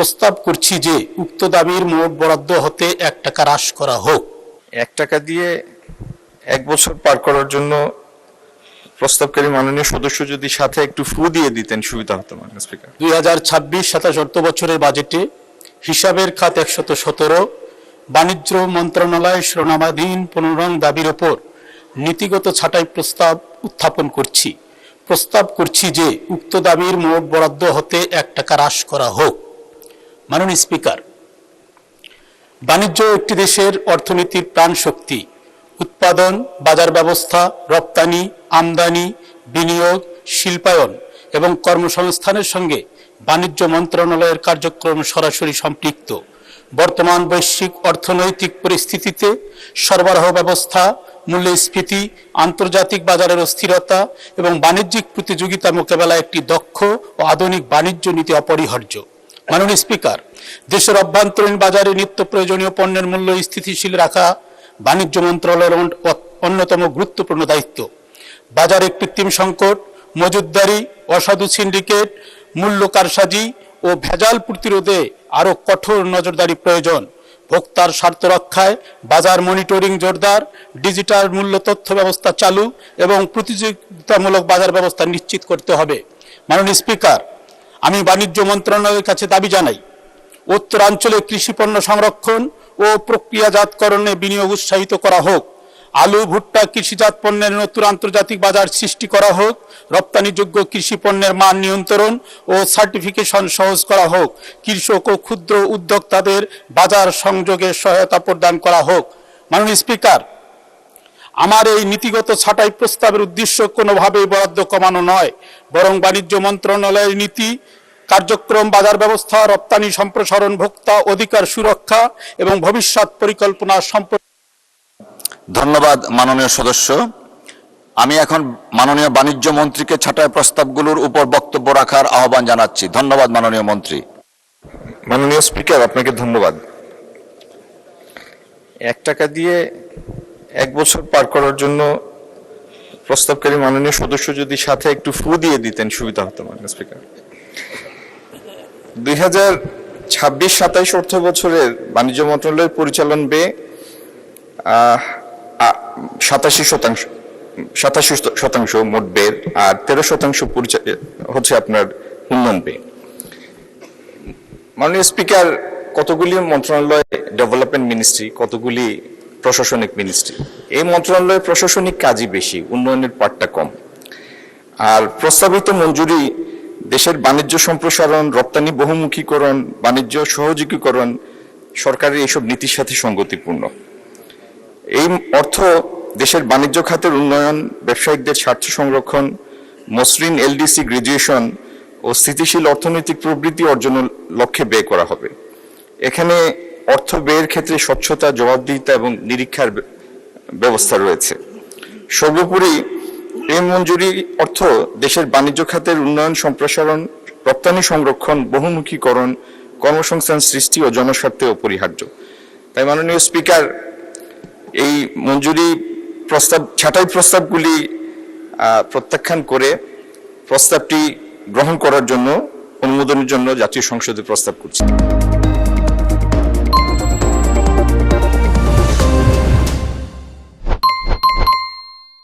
প্রস্তাব করছি যে উক্ত দাবির মোট বরাদ্দ হতে 1 টাকা হ্রাস করা হোক। 1 টাকা দিয়ে 1 বছর পার করার জন্য প্রস্তাবকারী মাননীয় সদস্য যদি সাথে একটু ফু দিয়ে দিতেন সুবিধা হতো মাননীয় স্পিকার। 2026-27 অর্থ বছরের বাজেটে হিসাবের খাত 117, বাণিজ্য মন্ত্রণালয় শিরোনামাধীন 15 নং দাবির ওপর নীতিগত ছাঁটাই প্রস্তাব উত্থাপন করছি। প্রস্তাব করছি যে উক্ত দাবির মোট বরাদ্দ হতে 1 টাকা হ্রাস করা হোক। মাননীয় স্পিকার, বাণিজ্য একটি দেশের অর্থনীতির প্রাণ শক্তি। উৎপাদন, বাজার ব্যবস্থা, রপ্তানি, আমদানি, বিনিয়োগ, শিল্পায়ন এবং কর্মসংস্থানের সঙ্গে বাণিজ্য মন্ত্রণালয়ের কার্যক্রম সরাসরি সম্পৃক্ত। বর্তমান বৈশ্বিক অর্থনৈতিক পরিস্থিতিতে সরবরাহ ব্যবস্থা, মূল্যস্ফীতি, আন্তর্জাতিক বাজারের অস্থিরতা এবং বাণিজ্যিক প্রতিযোগিতা মোকাবেলায় একটি দক্ষ ও আধুনিক বাণিজ্য নীতি অপরিহার্য। মাননীয় স্পিকার, দেশের অভ্যন্তরীণ বাজারে নিত্য প্রয়োজনীয় পণ্যের মূল্য স্থিতিশীল রাখা বাণিজ্য মন্ত্রণালয়ের অন্যতম গুরুত্বপূর্ণ দায়িত্ব। বাজারে কৃত্রিম সংকট, মজুতদারি, অসাধু সিন্ডিকেট, মূল্য কারসাজি ও ভেজাল প্রতিরোধে আরও কঠোর নজরদারি প্রয়োজন। ভোক্তার স্বার্থ রক্ষায় বাজার মনিটরিং জোরদার, ডিজিটাল মূল্য তথ্য ব্যবস্থা চালু এবং প্রতিযোগিতামূলক বাজার ব্যবস্থা নিশ্চিত করতে হবে। মাননীয় স্পিকার, আমি বাণিজ্য মন্ত্রণালয়ের কাছে দাবি জানাই, উত্তরাঞ্চলে কৃষি পণ্য সংরক্ষণ ও প্রক্রিয়াজাতকরণে বিনিয়োগ উৎসাহিত করা হোক। আলু, ভুট্টা, কৃষিজাত পণ্যের নতুন আন্তর্জাতিক বাজার সৃষ্টি করা হোক। রপ্তানিযোগ্য কৃষি পণ্যের মান নিয়ন্ত্রণ ও সার্টিফিকেশন সহজ করা হোক। কৃষক ও ক্ষুদ্র উদ্যোক্তাদের বাজার সংযোগে সহায়তা প্রদান করা হোক। মাননীয় স্পিকার, আমার এই নীতিগত ছাঁটাই প্রস্তাবের উদ্দেশ্য কোনোভাবেই বরাদ্দ কমানো নয়, বরং বাণিজ্য মন্ত্রণালয়ের নীতি, কার্যক্রম, বাজার ব্যবস্থা, রপ্তানি সম্প্রসারণ, ভোক্তা অধিকার সুরক্ষা এবং ভবিষ্যৎ পরিকল্পনা সম্পর্কে। ধন্যবাদ মাননীয় সদস্য। আমি এখন মাননীয় বাণিজ্য মন্ত্রীকে ছাঁটাই প্রস্তাবগুলোর উপর বক্তব্য রাখার আহ্বান জানাচ্ছি। ধন্যবাদ মাননীয় মন্ত্রী। মাননীয় স্পিকার, আপনাকে ধন্যবাদ। 1 টাকা দিয়ে 1 বছর পার করার জন্য প্রস্তাবকারী মাননীয় সদস্য যদি সাথে একটু ফু দিয়ে দিতেন সুবিধা হতো মাননীয় স্পিকার। 2026-27 অর্থ বছরের বাণিজ্য মন্ত্রণালয়ের পরিচালন ব্যয় 87% মোট ব্যয়, আর 13% হচ্ছে আপনার উন্নয়ন ব্যয়। মাননীয় স্পিকার, কতগুলি মন্ত্রণালয় ডেভেলপমেন্ট মিনিস্ট্রি, কতগুলি প্রশাসনিক মিনিস্ট্রি। এই মন্ত্রণালয়ের প্রশাসনিক কাজই বেশি, উন্নয়নের পার্টটা কম। আর প্রস্তাবিত মঞ্জুরি দেশের বাণিজ্য সম্প্রসারণ, রপ্তানি বহুমুখীকরণ, বাণিজ্য সহযোগীকরণ সরকারের এইসব নীতির সাথে সঙ্গতিপূর্ণ। এই অর্থ দেশের বাণিজ্য খাতের উন্নয়ন, ব্যবসায়িকদের স্বার্থ সংরক্ষণ, মসৃণ এলডিসি গ্রাজুয়েশন ও স্থিতিশীল অর্থনৈতিক প্রবৃদ্ধি অর্জনের লক্ষ্যে ব্যয় করা হবে। এখানে অর্থ ব্যয়ের ক্ষেত্রে স্বচ্ছতা, জবাবদিহিতা এবং নিরীক্ষার ব্যবস্থা রয়েছে। সর্বোপরি এই মঞ্জুরি অর্থ দেশের বাণিজ্য খাতের উন্নয়ন, সম্প্রসারণ, রপ্তানি সংরক্ষণ, বহুমুখীকরণ, কর্মসংস্থান সৃষ্টি ও জনস্বার্থে অপরিহার্য। তাই মাননীয় স্পিকার, এই মঞ্জুরি প্রস্তাব, ছাঁটাই প্রস্তাবগুলি প্রত্যাখ্যান করে প্রস্তাবটি গ্রহণ করার জন্য, অনুমোদনের জন্য জাতীয় সংসদে প্রস্তাব করছি।